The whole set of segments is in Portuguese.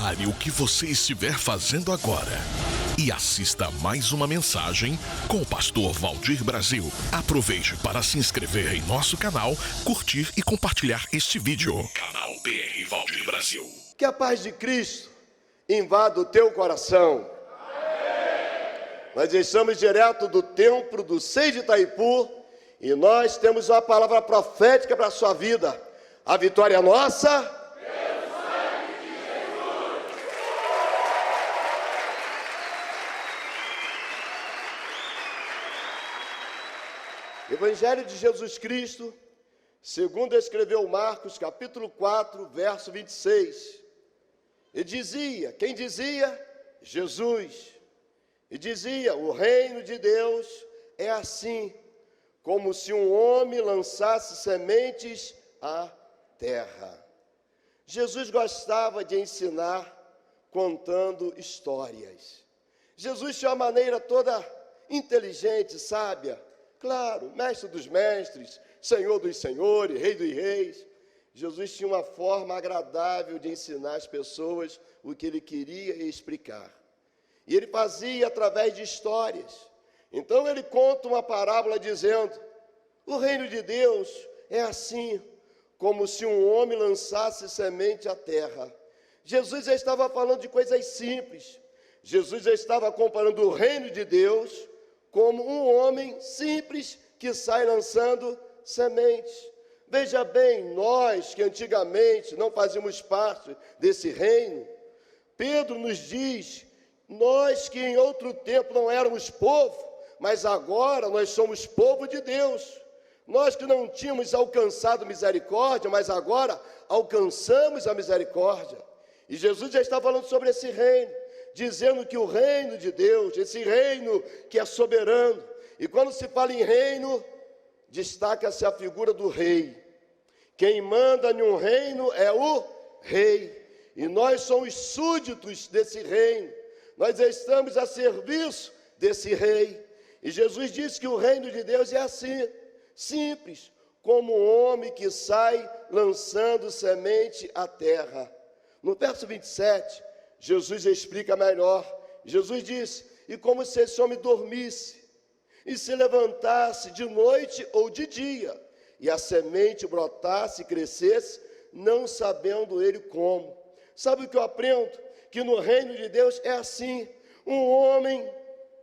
Pare o que você estiver fazendo agora e assista a mais uma mensagem com o pastor Valdir Brasil. Aproveite para se inscrever em nosso canal, curtir e compartilhar este vídeo. Canal BR Valdir Brasil. Que a paz de Cristo invada o teu coração. Nós estamos direto do templo do Seio de Itaipu e nós temos uma palavra profética para a sua vida. A vitória é nossa. Evangelho de Jesus Cristo, segundo escreveu Marcos, capítulo 4, verso 26. E dizia, quem dizia? Jesus. E dizia, o reino de Deus é assim, como se um homem lançasse sementes à terra. Jesus gostava de ensinar contando histórias. Jesus tinha uma maneira toda inteligente, sábia. Claro, mestre dos mestres, senhor dos senhores, rei dos reis. Jesus tinha uma forma agradável de ensinar as pessoas o que ele queria explicar. E ele fazia através de histórias. Então ele conta uma parábola dizendo, o reino de Deus é assim, como se um homem lançasse semente à terra. Jesus já estava falando de coisas simples. Jesus já estava comparando o reino de Deus como um homem simples que sai lançando sementes. Veja bem, nós que antigamente não fazíamos parte desse reino, Pedro nos diz, nós que em outro tempo não éramos povo, mas agora nós somos povo de Deus. Nós que não tínhamos alcançado misericórdia, mas agora alcançamos a misericórdia. E Jesus já está falando sobre esse reino, dizendo que o reino de Deus, esse reino que é soberano, e quando se fala em reino, destaca-se a figura do rei. Quem manda em um reino é o rei, e nós somos súditos desse reino, nós estamos a serviço desse rei. E Jesus disse que o reino de Deus é assim, simples, como um homem que sai lançando semente à terra. No verso 27, Jesus explica melhor. Jesus disse, e como se esse homem dormisse, e se levantasse de noite ou de dia, e a semente brotasse e crescesse, não sabendo ele como. Sabe o que eu aprendo? Que no reino de Deus é assim, um homem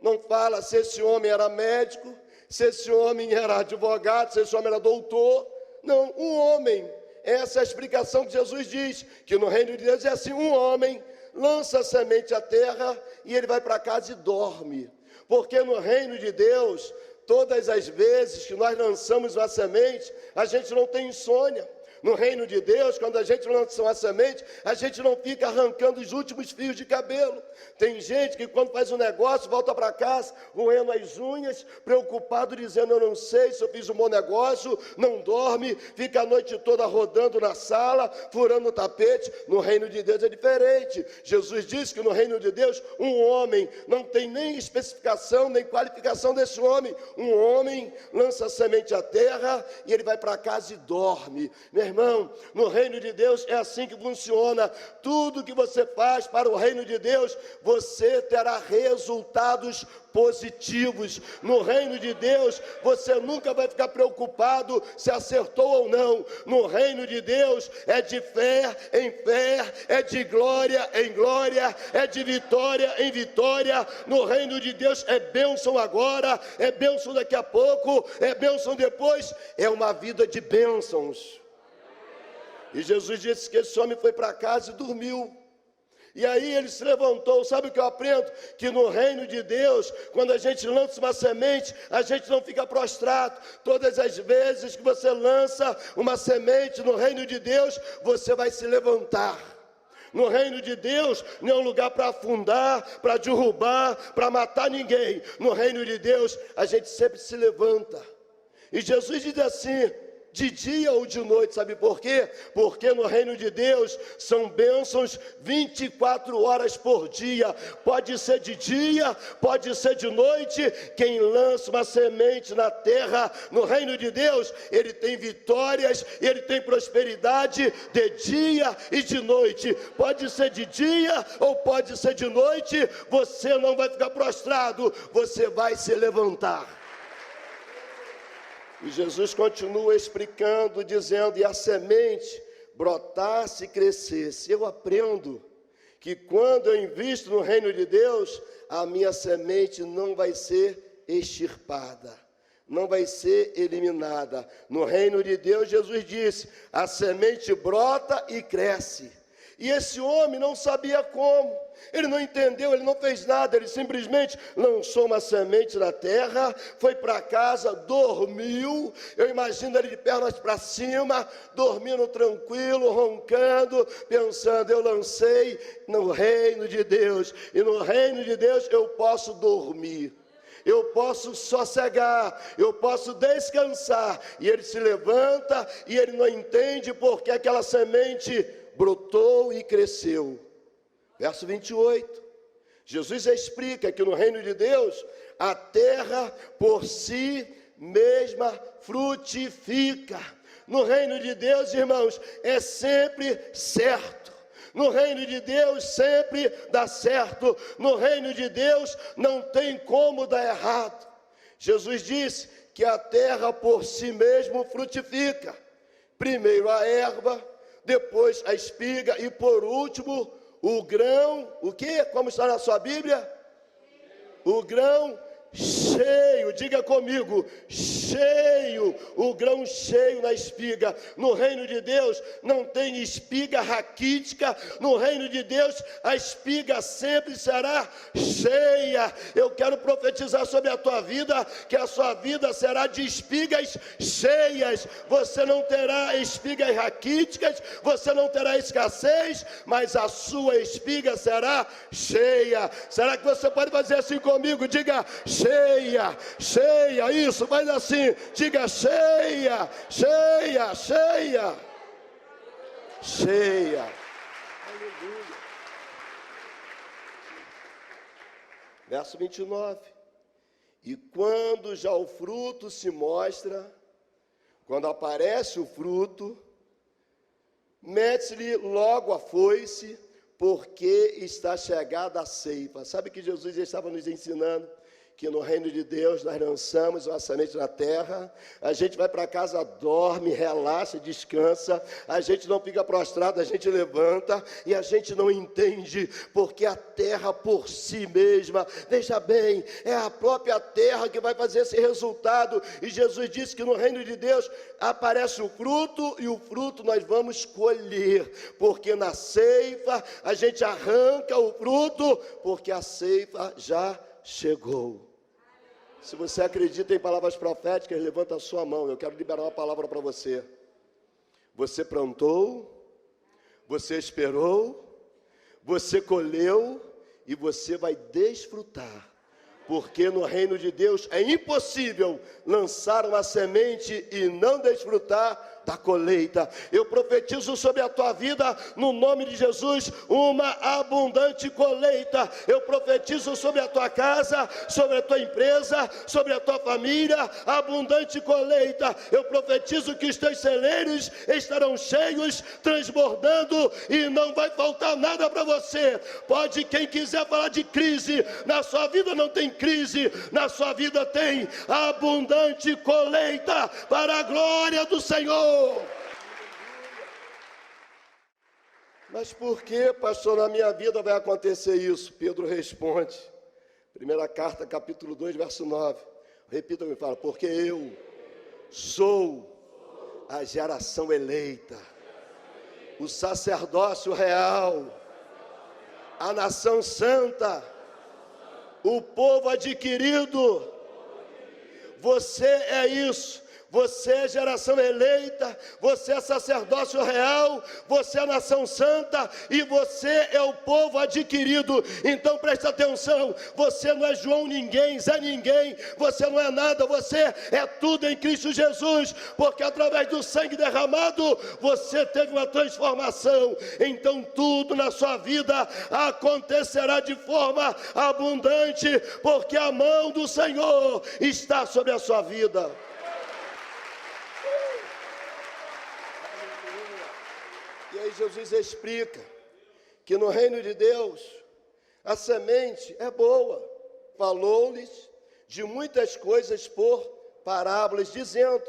não fala se esse homem era médico, se esse homem era advogado, se esse homem era doutor, não, um homem, essa é a explicação que Jesus diz, que no reino de Deus é assim, um homem lança a semente à terra e ele vai para casa e dorme. Porque no reino de Deus, todas as vezes que nós lançamos uma semente, a gente não tem insônia. No reino de Deus, quando a gente lança uma semente, a gente não fica arrancando os últimos fios de cabelo. Tem gente que quando faz um negócio, volta para casa, roendo as unhas, preocupado, dizendo, eu não sei se eu fiz um bom negócio, não dorme, fica a noite toda rodando na sala, furando o tapete. No reino de Deus é diferente. Jesus disse que no reino de Deus, um homem não tem nem especificação, nem qualificação desse homem. Um homem lança a semente à terra e ele vai para casa e dorme. Meu irmão, no reino de Deus é assim que funciona. Tudo que você faz para o reino de Deus, você terá resultados positivos. No reino de Deus, você nunca vai ficar preocupado se acertou ou não. No reino de Deus, é de fé em fé, é de glória em glória, é de vitória em vitória. No reino de Deus é bênção agora, é bênção daqui a pouco, é bênção depois, é uma vida de bênçãos. E Jesus disse que esse homem foi para casa e dormiu. E aí ele se levantou. Sabe o que eu aprendo? Que no reino de Deus, quando a gente lança uma semente, a gente não fica prostrado. Todas as vezes que você lança uma semente no reino de Deus, você vai se levantar. No reino de Deus não é um lugar para afundar, para derrubar, para matar ninguém. No reino de Deus, a gente sempre se levanta. E Jesus diz assim, de dia ou de noite, sabe por quê? Porque no reino de Deus são bênçãos 24 horas por dia, pode ser de dia, pode ser de noite. Quem lança uma semente na terra, no reino de Deus, ele tem vitórias, ele tem prosperidade de dia e de noite, pode ser de dia ou pode ser de noite, você não vai ficar prostrado, você vai se levantar. E Jesus continua explicando, dizendo, e a semente brotasse e crescesse. Eu aprendo que quando eu invisto no reino de Deus, a minha semente não vai ser extirpada, não vai ser eliminada. No reino de Deus, Jesus disse, a semente brota e cresce. E esse homem não sabia como, ele não entendeu, ele não fez nada, ele simplesmente lançou uma semente na terra, foi para casa, dormiu. Eu imagino ele de pernas para cima, dormindo tranquilo, roncando, pensando, eu lancei no reino de Deus, e no reino de Deus eu posso dormir, eu posso sossegar, eu posso descansar. E ele se levanta e ele não entende porque aquela semente brotou e cresceu. Verso 28, Jesus explica que no reino de Deus, a terra por si mesma frutifica. No reino de Deus, irmãos, é sempre certo. No reino de Deus sempre dá certo. No reino de Deus não tem como dar errado. Jesus disse que a terra por si mesmo frutifica. Primeiro a erva, depois a espiga e por último o grão, o que? Como está na sua Bíblia? O grão cheio, diga comigo, cheio, o grão cheio na espiga. No reino de Deus não tem espiga raquítica, no reino de Deus a espiga sempre será cheia. Eu quero profetizar sobre a tua vida, que a sua vida será de espigas cheias. Você não terá espigas raquíticas, você não terá escassez, mas a sua espiga será cheia. Será que você pode fazer assim comigo? Diga cheia, cheia, isso, faz assim, diga cheia, cheia, cheia, cheia. Aleluia. Verso 29, e quando já o fruto se mostra, quando aparece o fruto, mete-lhe logo a foice, porque está chegada a ceifa. Sabe que Jesus estava nos ensinando? Que no reino de Deus nós lançamos uma semente na terra, a gente vai para casa, dorme, relaxa, descansa, a gente não fica prostrado, a gente levanta, e a gente não entende, porque a terra por si mesma, veja bem, é a própria terra que vai fazer esse resultado. E Jesus disse que no reino de Deus aparece o fruto, e o fruto nós vamos colher, porque na ceifa a gente arranca o fruto, porque a ceifa já chegou. Se você acredita em palavras proféticas, levanta a sua mão, eu quero liberar uma palavra para você. Você plantou, você esperou, você colheu e você vai desfrutar. Porque no reino de Deus é impossível lançar uma semente e não desfrutar da colheita. Eu profetizo sobre a tua vida, no nome de Jesus, uma abundante colheita. Eu profetizo sobre a tua casa, sobre a tua empresa, sobre a tua família, abundante colheita. Eu profetizo que os teus celeiros estarão cheios, transbordando, e não vai faltar nada para você. Pode, quem quiser falar de crise, na sua vida não tem crise, na sua vida tem abundante colheita, para a glória do Senhor. Mas por que, pastor, na minha vida vai acontecer isso? Pedro responde, primeira carta, capítulo 2, verso 9, repita e fala, porque eu sou a geração eleita, o sacerdócio real, a nação santa, o povo adquirido. Você é isso. você é geração eleita, você é sacerdócio real, você é nação santa e você é o povo adquirido. Então preste atenção, você não é João ninguém, Zé ninguém, você não é nada, você é tudo em Cristo Jesus, porque através do sangue derramado, você teve uma transformação. Então tudo na sua vida acontecerá de forma abundante, porque a mão do Senhor está sobre a sua vida. E aí Jesus explica que no reino de Deus a semente é boa. Falou-lhes de muitas coisas por parábolas, dizendo: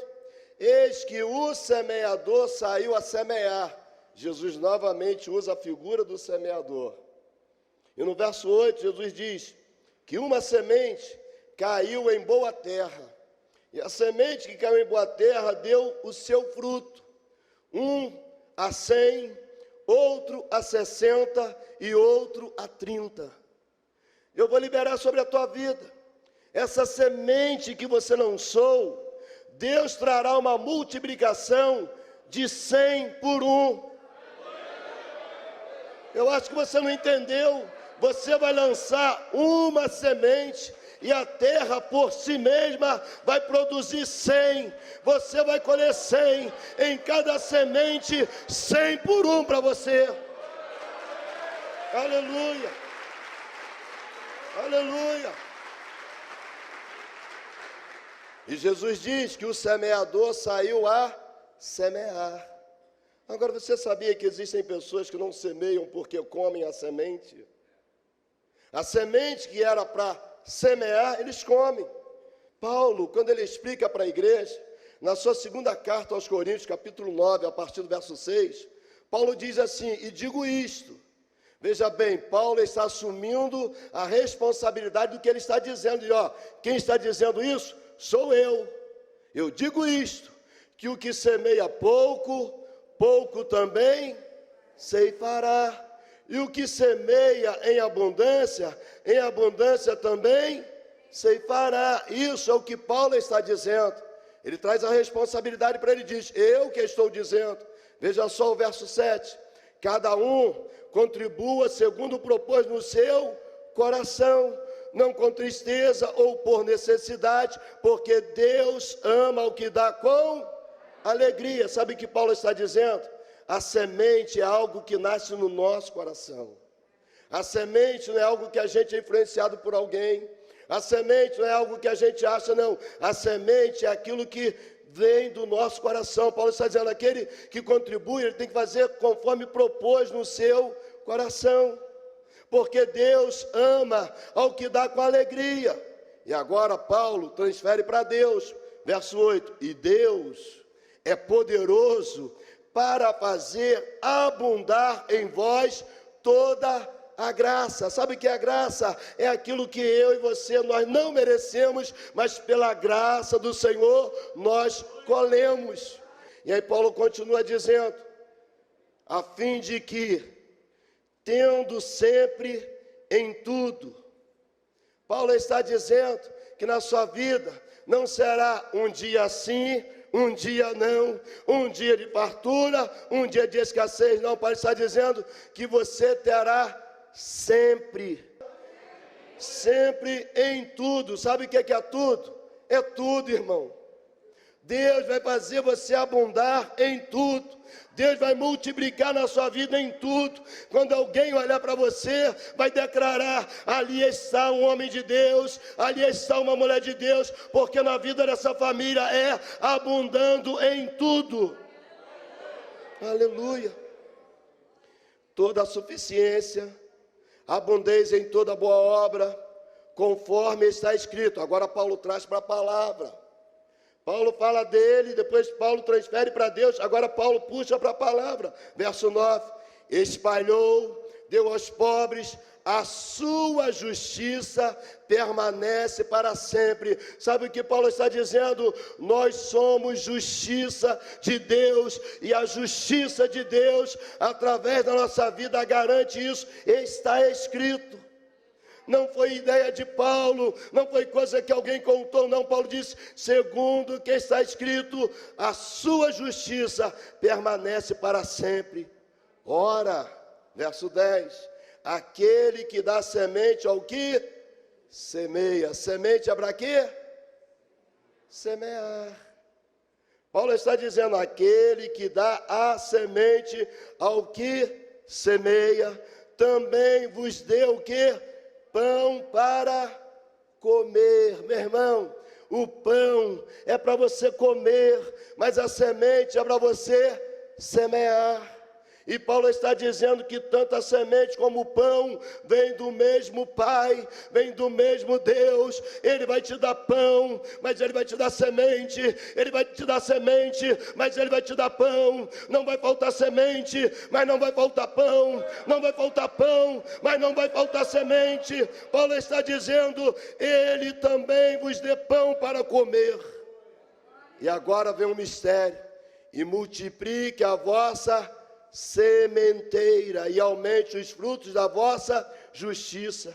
eis que o semeador saiu a semear. Jesus novamente usa a figura do semeador. E no verso 8 Jesus diz que uma semente caiu em boa terra. E a semente que caiu em boa terra deu o seu fruto. A 100, outro a 60 e outro a 30. Eu vou liberar sobre a tua vida essa semente que você lançou. Deus trará uma multiplicação de 100 por 1. Eu acho que você não entendeu. Você vai lançar uma semente e a terra por si mesma vai produzir 100. Você vai colher 100. Em cada semente, 100 por 1 para você. Aleluia. Aleluia. E Jesus diz que o semeador saiu a semear. Agora, você sabia que existem pessoas que não semeiam porque comem a semente? A semente que era para semear, eles comem. Paulo, quando ele explica para a igreja, na sua segunda carta aos Coríntios, capítulo 9, a partir do verso 6, Paulo diz assim: e digo isto. Veja bem, Paulo está assumindo a responsabilidade do que ele está dizendo. E quem está dizendo isso? Sou eu. Eu digo isto, que o que semeia pouco, pouco também ceifará. E o que semeia em abundância também ceifará. Isso é o que Paulo está dizendo. Ele traz a responsabilidade para ele, diz: eu que estou dizendo. Veja só o verso 7. Cada um contribua segundo propôs no seu coração, não com tristeza ou por necessidade, porque Deus ama o que dá com alegria. Sabe o que Paulo está dizendo? A semente é algo que nasce no nosso coração. A semente não é algo que a gente é influenciado por alguém. A semente não é algo que a gente acha, não. A semente é aquilo que vem do nosso coração. Paulo está dizendo, aquele que contribui, ele tem que fazer conforme propôs no seu coração. Porque Deus ama ao que dá com alegria. E agora Paulo transfere para Deus. Verso 8. E Deus é poderoso para fazer abundar em vós toda a graça. Sabe o que é a graça? É aquilo que eu e você, nós não merecemos, mas pela graça do Senhor, nós colhemos. E aí Paulo continua dizendo, a fim de que, tendo sempre em tudo. Paulo está dizendo que na sua vida não será um dia assim, um dia não, um dia de fartura, um dia de escassez, não. Paulo está dizendo que você terá sempre, sempre em tudo. Sabe o que é tudo? É tudo, irmão. Deus vai fazer você abundar em tudo. Deus vai multiplicar na sua vida em tudo. Quando alguém olhar para você, vai declarar, ali está um homem de Deus, ali está uma mulher de Deus, porque na vida dessa família é abundando em tudo. Aleluia. Toda a suficiência, abundez em toda boa obra, conforme está escrito. Agora Paulo traz para a palavra. Paulo fala dele, depois Paulo transfere para Deus, agora Paulo puxa para a palavra. Verso 9, espalhou, deu aos pobres, a sua justiça permanece para sempre. Sabe o que Paulo está dizendo? Nós somos justiça de Deus, e a justiça de Deus, através da nossa vida, garante isso, está escrito. não foi ideia de Paulo, não foi coisa que alguém contou, não. Paulo disse, segundo o que está escrito, a sua justiça permanece para sempre. Ora, verso 10, aquele que dá semente ao que semeia. Semente é para quê? Semear. Paulo está dizendo, aquele que dá a semente ao que semeia, também vos deu o que? Pão para comer. Meu irmão, o pão é para você comer, mas a semente é para você semear. E Paulo está dizendo que tanto a semente como o pão vem do mesmo Pai, vem do mesmo Deus. Ele vai te dar pão, mas Ele vai te dar semente. Ele vai te dar semente, mas Ele vai te dar pão. Não vai faltar semente, mas não vai faltar pão. Não vai faltar pão, mas não vai faltar semente. Paulo está dizendo, Ele também vos dê pão para comer. E agora vem um mistério. E multiplique a vossa sementeira e aumente os frutos da vossa justiça.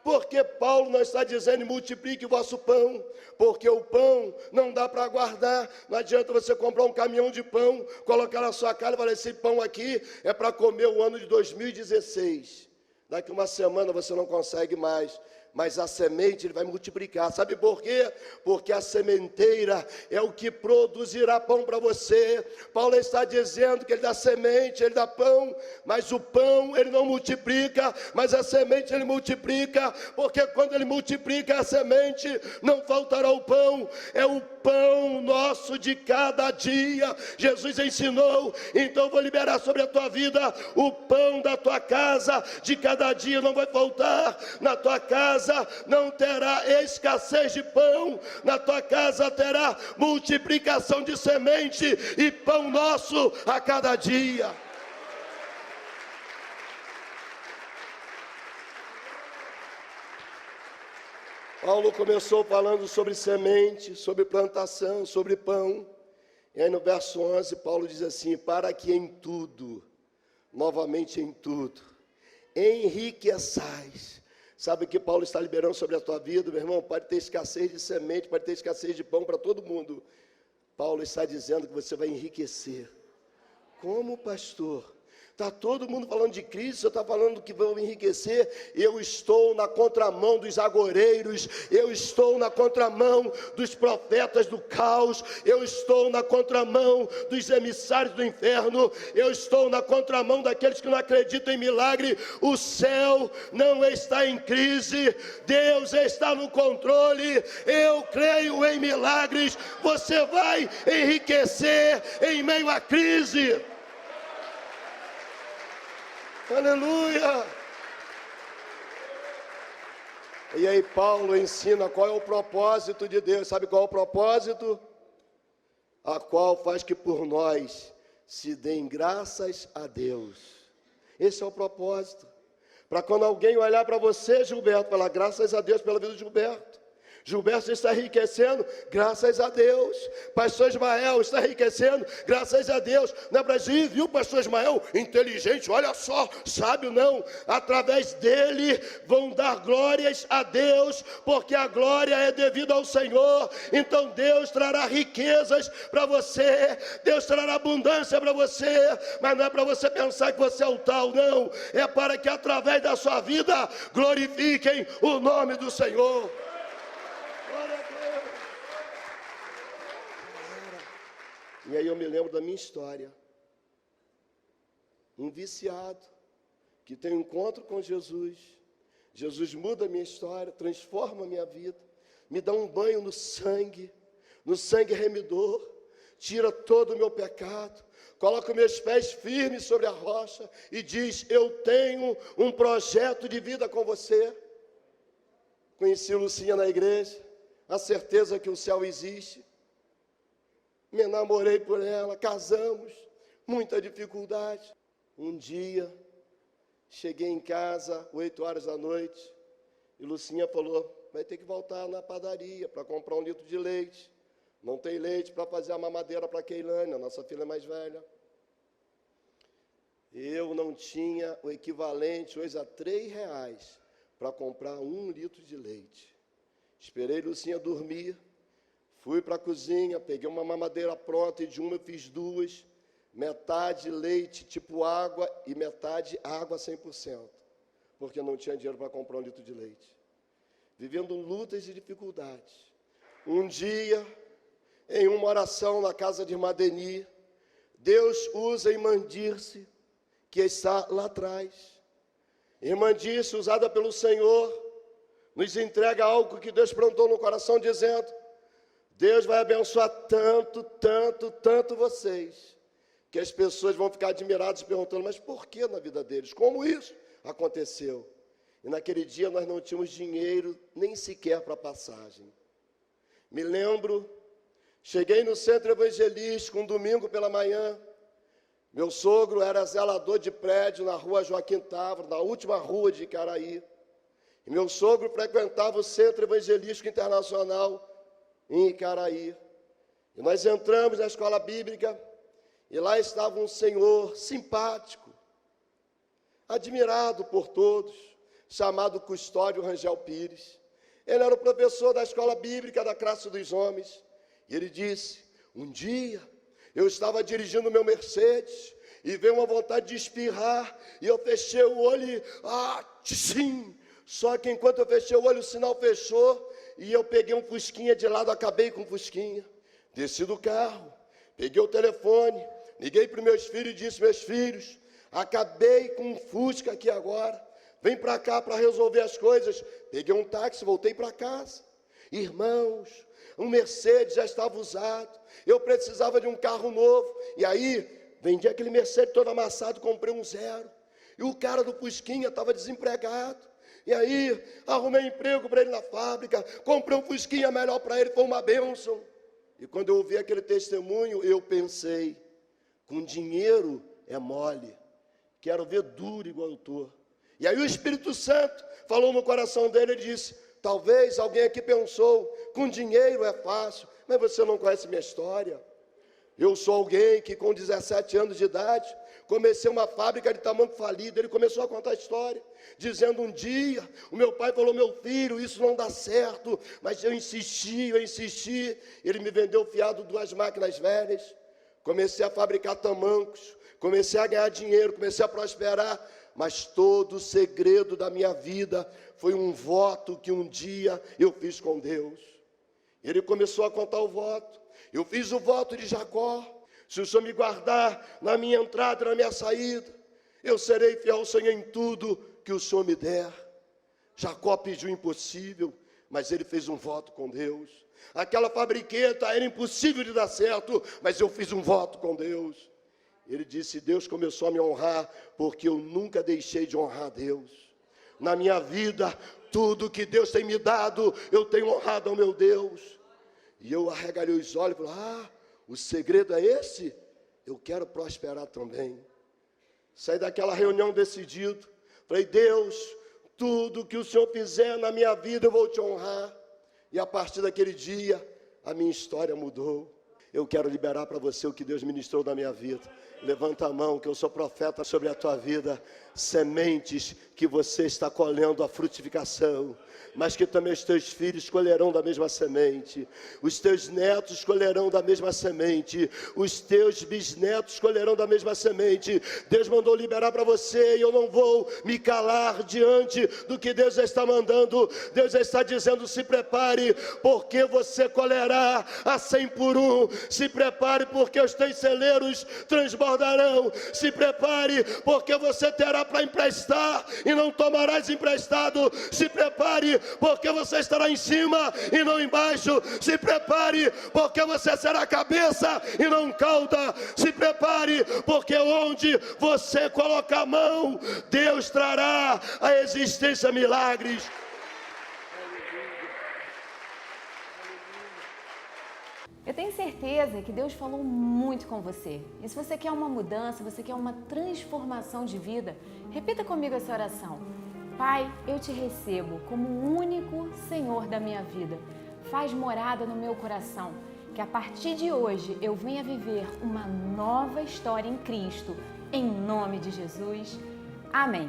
Porque Paulo não está dizendo multiplique o vosso pão, porque o pão não dá para guardar. Não adianta você comprar um caminhão de pão, colocar na sua casa e falar, esse pão aqui é para comer o ano de 2016. Daqui uma semana você não consegue mais. Mas a semente ele vai multiplicar. Sabe por quê? Porque a sementeira é o que produzirá pão para você. Paulo está dizendo que ele dá semente, ele dá pão, mas o pão ele não multiplica, mas a semente ele multiplica, porque quando ele multiplica a semente, não faltará o pão. É o pão nosso de cada dia. Jesus ensinou, então vou liberar sobre a tua vida o pão da tua casa, de cada dia não vai faltar. Na tua casa não terá escassez de pão, na tua casa terá multiplicação de semente e pão nosso a cada dia. Paulo começou falando sobre semente, sobre plantação, sobre pão. E aí no verso 11, Paulo diz assim, para que em tudo, novamente em tudo, enriqueçais. Sabe o que Paulo está liberando sobre a tua vida, meu irmão? Pode ter escassez de semente, pode ter escassez de pão para todo mundo. Paulo está dizendo que você vai enriquecer. Como, pastor? Está todo mundo falando de Cristo, você está falando que vão enriquecer. Eu estou na contramão dos agoreiros, eu estou na contramão dos profetas do caos, eu estou na contramão dos emissários do inferno, eu estou na contramão daqueles que não acreditam em milagre. O céu não está em crise, Deus está no controle. Eu creio em milagres, você vai enriquecer em meio à crise. Aleluia! E aí Paulo ensina qual é o propósito de Deus. Sabe qual é o propósito? A qual faz que por nós se deem graças a Deus. Esse é o propósito. Para quando alguém olhar para você, Gilberto, falar graças a Deus pela vida de Gilberto. Gilberto está enriquecendo, graças a Deus. Pastor Ismael está enriquecendo, graças a Deus. Não é para dizer, viu, pastor Ismael? Inteligente, olha só, sábio não. Através dele vão dar glórias a Deus, porque a glória é devida ao Senhor. Então Deus trará riquezas para você, Deus trará abundância para você, mas não é para você pensar que você é o tal, não. É para que através da sua vida glorifiquem o nome do Senhor. E aí eu me lembro da minha história. Um viciado que tem um encontro com Jesus. Jesus muda a minha história, transforma a minha vida, me dá um banho no sangue remidor, tira todo o meu pecado, coloca meus pés firmes sobre a rocha e diz, eu tenho um projeto de vida com você. Conheci Lucinha na igreja, a certeza que o céu existe. Me namorei por ela, casamos, muita dificuldade. Um dia, cheguei em casa, 8 horas da noite, e Lucinha falou, vai ter que voltar na padaria para comprar 1 litro de leite. Não tem leite para fazer a mamadeira para a Keilane, a nossa filha mais velha. Eu não tinha o equivalente hoje a R$3 para comprar 1 litro de leite. Esperei Lucinha dormir, fui para a cozinha, peguei uma mamadeira pronta e de uma eu fiz 2, metade leite tipo água e metade água 100%, porque não tinha dinheiro para comprar 1 litro de leite. Vivendo lutas e dificuldades. Um dia, em uma oração na casa de irmã Deni, Deus usa irmã Dirce, que está lá atrás. Irmã Dirce, usada pelo Senhor, nos entrega algo que Deus plantou no coração, dizendo: Deus vai abençoar tanto, tanto, tanto vocês, que as pessoas vão ficar admiradas, perguntando: mas por que na vida deles? Como isso aconteceu? E naquele dia nós não tínhamos dinheiro nem sequer para passagem. Me lembro, cheguei no centro evangelístico um domingo pela manhã. Meu sogro era zelador de prédio na rua Joaquim Távora, na última rua de Icaraí. E meu sogro frequentava o Centro Evangelístico Internacional em Icaraí. E nós entramos na escola bíblica e lá estava um senhor simpático, admirado por todos, chamado Custódio Rangel Pires. Ele era o professor da escola bíblica da classe dos homens. E ele disse: um dia eu estava dirigindo meu Mercedes e veio uma vontade de espirrar, e eu fechei o olho e tchim! Só que enquanto eu fechei o olho, o sinal fechou, e eu peguei um fusquinha de lado, acabei com o fusquinha. Desci do carro, peguei o telefone, liguei para os meus filhos e disse: meus filhos, acabei com um fusca aqui agora, vem para cá para resolver as coisas. Peguei um táxi, voltei para casa. Irmãos, um Mercedes já estava usado, eu precisava de um carro novo, e aí vendi aquele Mercedes todo amassado, comprei um 0, e o cara do Fusquinha estava desempregado, e aí arrumei emprego para ele na fábrica, comprei um Fusquinha melhor para ele, foi uma bênção. E quando eu ouvi aquele testemunho, eu pensei: com dinheiro é mole, quero ver duro igual eu estou. E aí o Espírito Santo falou no coração dele, ele disse: talvez alguém aqui pensou, com dinheiro é fácil, mas você não conhece minha história. Eu sou alguém que com 17 anos de idade, comecei uma fábrica de tamanco falido. Ele começou a contar a história, dizendo: um dia, o meu pai falou: meu filho, isso não dá certo, mas eu insisti, ele me vendeu fiado 2 máquinas velhas, comecei a fabricar tamancos, comecei a ganhar dinheiro, comecei a prosperar, mas todo o segredo da minha vida foi um voto que um dia eu fiz com Deus. Ele começou a contar o voto. Eu fiz o voto de Jacó: se o Senhor me guardar na minha entrada e na minha saída, eu serei fiel ao Senhor em tudo que o Senhor me der. Jacó pediu o impossível, mas ele fez um voto com Deus. Aquela fabriqueta era impossível de dar certo, mas eu fiz um voto com Deus. Ele disse: Deus começou a me honrar, porque eu nunca deixei de honrar a Deus. Na minha vida, tudo que Deus tem me dado, eu tenho honrado ao meu Deus. E eu arregalei os olhos e falei: o segredo é esse? Eu quero prosperar também. Saí daquela reunião decidido. Falei: Deus, tudo que o Senhor fizer na minha vida, eu vou te honrar. E a partir daquele dia, a minha história mudou. Eu quero liberar para você o que Deus ministrou na minha vida. Levanta a mão, que eu sou profeta sobre a tua vida. Sementes que você está colhendo a frutificação, mas que também os teus filhos colherão da mesma semente, os teus netos colherão da mesma semente, os teus bisnetos colherão da mesma semente. Deus mandou liberar para você, e eu não vou me calar diante do que Deus já está mandando. Deus já está dizendo: se prepare, porque você colherá a 100 por 1. Se prepare, porque os teus celeiros transbordarão. Se prepare, porque você terá para emprestar e não tomarás emprestado. Se prepare, porque você estará em cima e não embaixo. Se prepare, porque você será cabeça e não cauda. Se prepare, porque onde você colocar a mão, Deus trará à existência milagres. Eu tenho certeza que Deus falou muito com você. E se você quer uma mudança, você quer uma transformação de vida, repita comigo essa oração. Pai, eu te recebo como o único Senhor da minha vida. Faz morada no meu coração, que a partir de hoje eu venha viver uma nova história em Cristo. Em nome de Jesus. Amém.